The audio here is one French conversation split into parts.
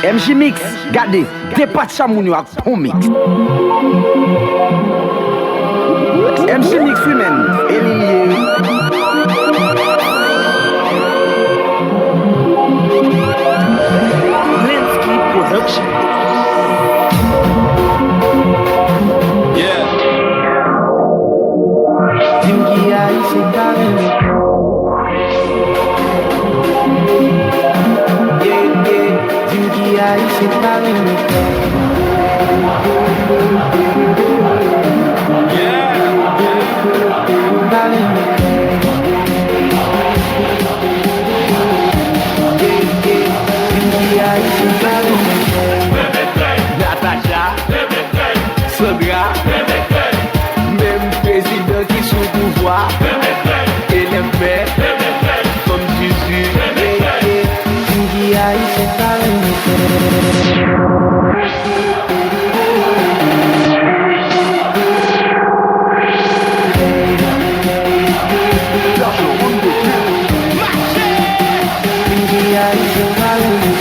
MJ Mix, gade, te pat chamoun yo ak ton mix. MJ Mix women, Emilie. Linsky Production. Yeah. Dingi aí cê tá vendo? Dingi aí cê tá vendo? Tá vendo? Dingi aí cê tá vendo? Natasha, Sandra, même président qui sous pouvoir, et les pères, comme Jésus. Dingi aí cê tá vendo? Dingi aí cê tá vendo?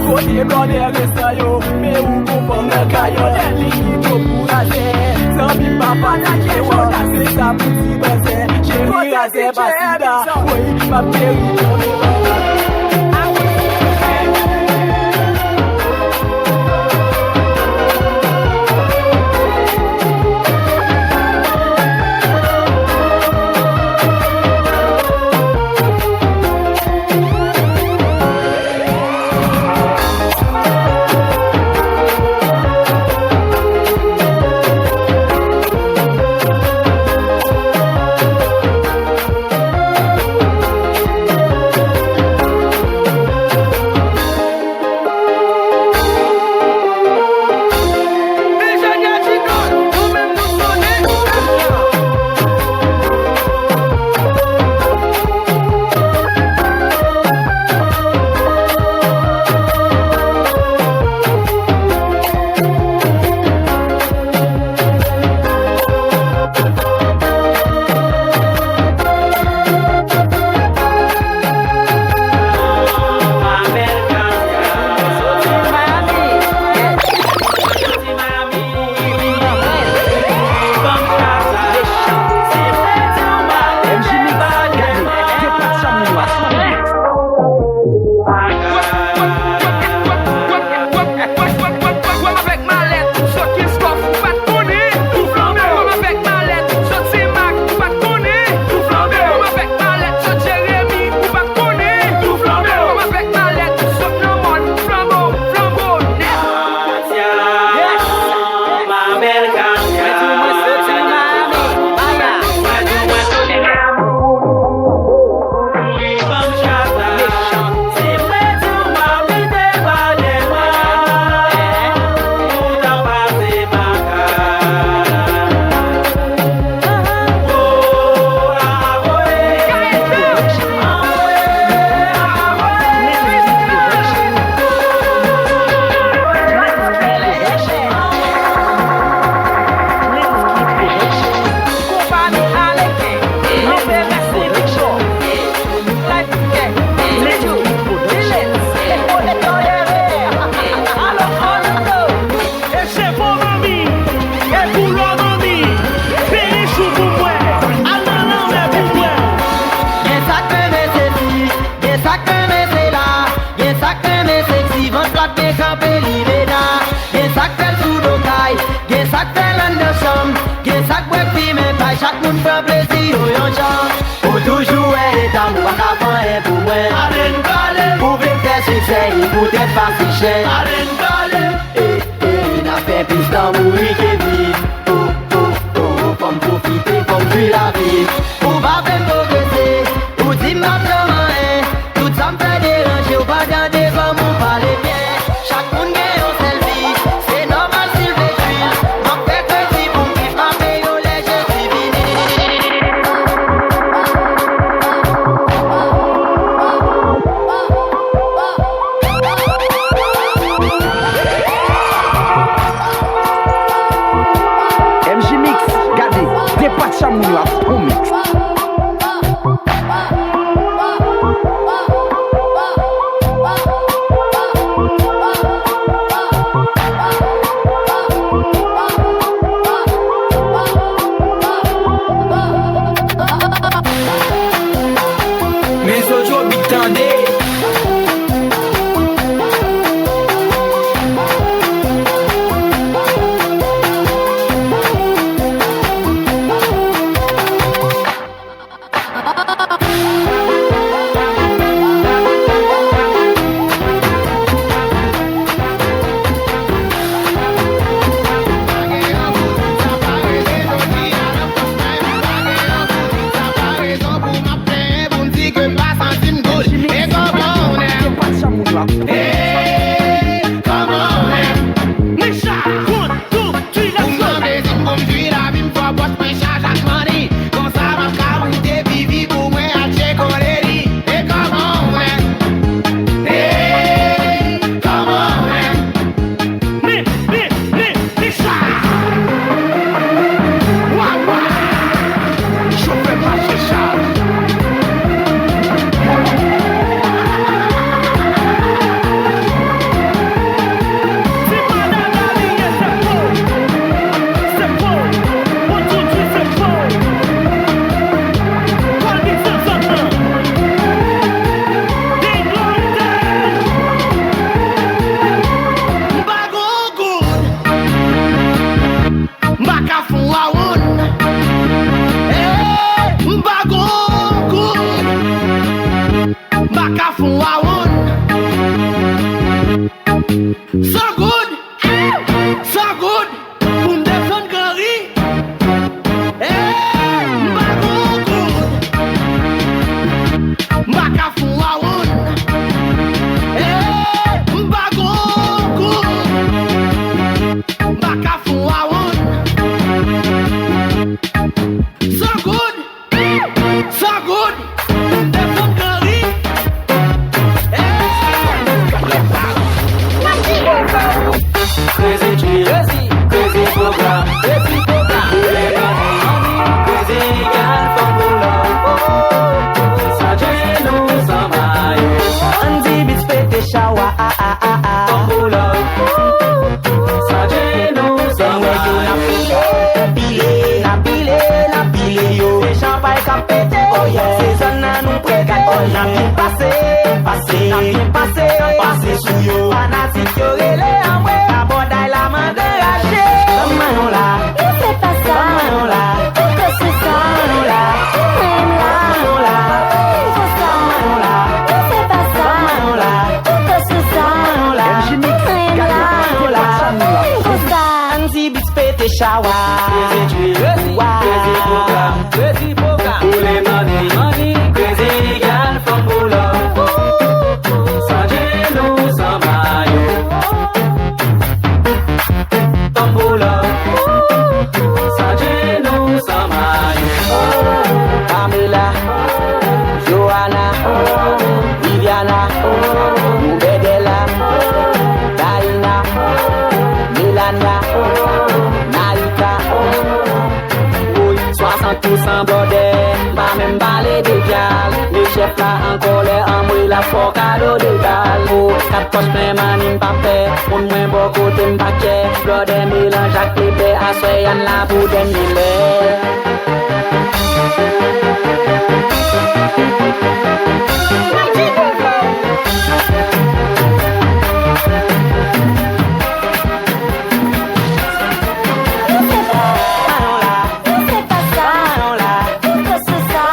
Kote blode resta yo, me ou kou fom nan kayo Li ko pou raze San mi papa na ke wala Se sa pou ti baze Chéri raze basida Woy ma peri kone wala Chaque monde prend plaisir au yon chan Pour toujours être en ou à qu'avant et pour moi Arène balé Pour vivre tes succès, il faut être facile cher Arène balé n'a fait plus d'amour qui vit Oh, oh, oh, faut me profiter, faut me fuir la vie Pour pas faire progresser, pour dire maintenant tout ça me fait déranger, ou pas dans des femmes, on parle bien Chaque monde gagne un selfie, c'est normal s'il veut tuer M'en fait que si pour me vivre ma paix, au lait, je suis fini MJ Mix, gardez, dépasse ça mon au mix. Mais aujourd'hui tendez Passé sous yo. Fanatique yo relé en mwe. La bondaille la main de raché. Maman là. C'est pas ça. Maman là. Pourquoi c'est ça? Maman là. Même là. Maman là. C'est ça. Maman là. C'est pas ça. Maman là. Pourquoi c'est ça? Maman là. MC Mix, Même gade, là. depatcha moun yo ap C'est ça. Anti beats pété chawa. Crazy program. Pour les money. Crazy girl from Boulogne. Sans genou, sans maillot. From Boulogne. Sans genou, sans maillot. Pamela, Johanna, Viviana, Bedela, Daina, Melania, Naïka. Oui, 60% bordel, pas même balai de gal. Le chef là en colère, en moi la fort cadeau de gal. Oh, 4 poches plein manin papé, pour moins beau côté m'baquet. Bordel mélange à clébé, à soyan la pour des mille. C'est pas ça. Pourquoi c'est ça?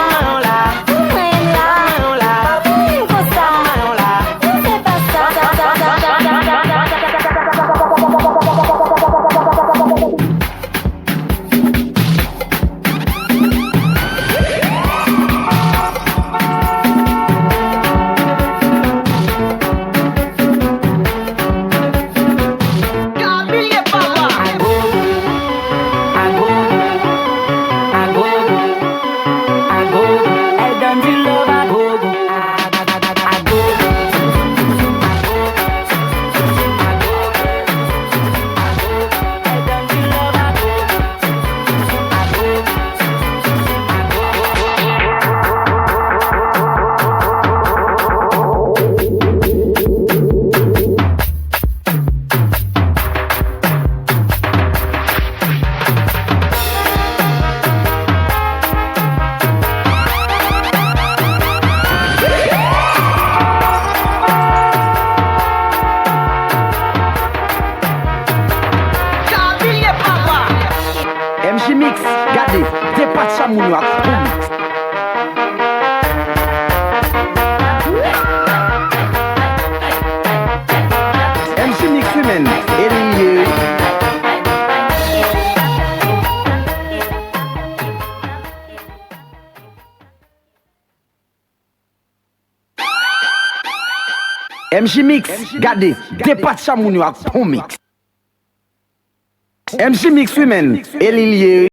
Même là. Pourquoi ça? C'est pas ça. Elle donne du love à gogo. Elle donne du love à MC Mix, gade, depatcha moun yo ap mix. MC Mix women, Elie. MC Mix, gade, depatcha moun yo ap mix. MC Mix women, Elie.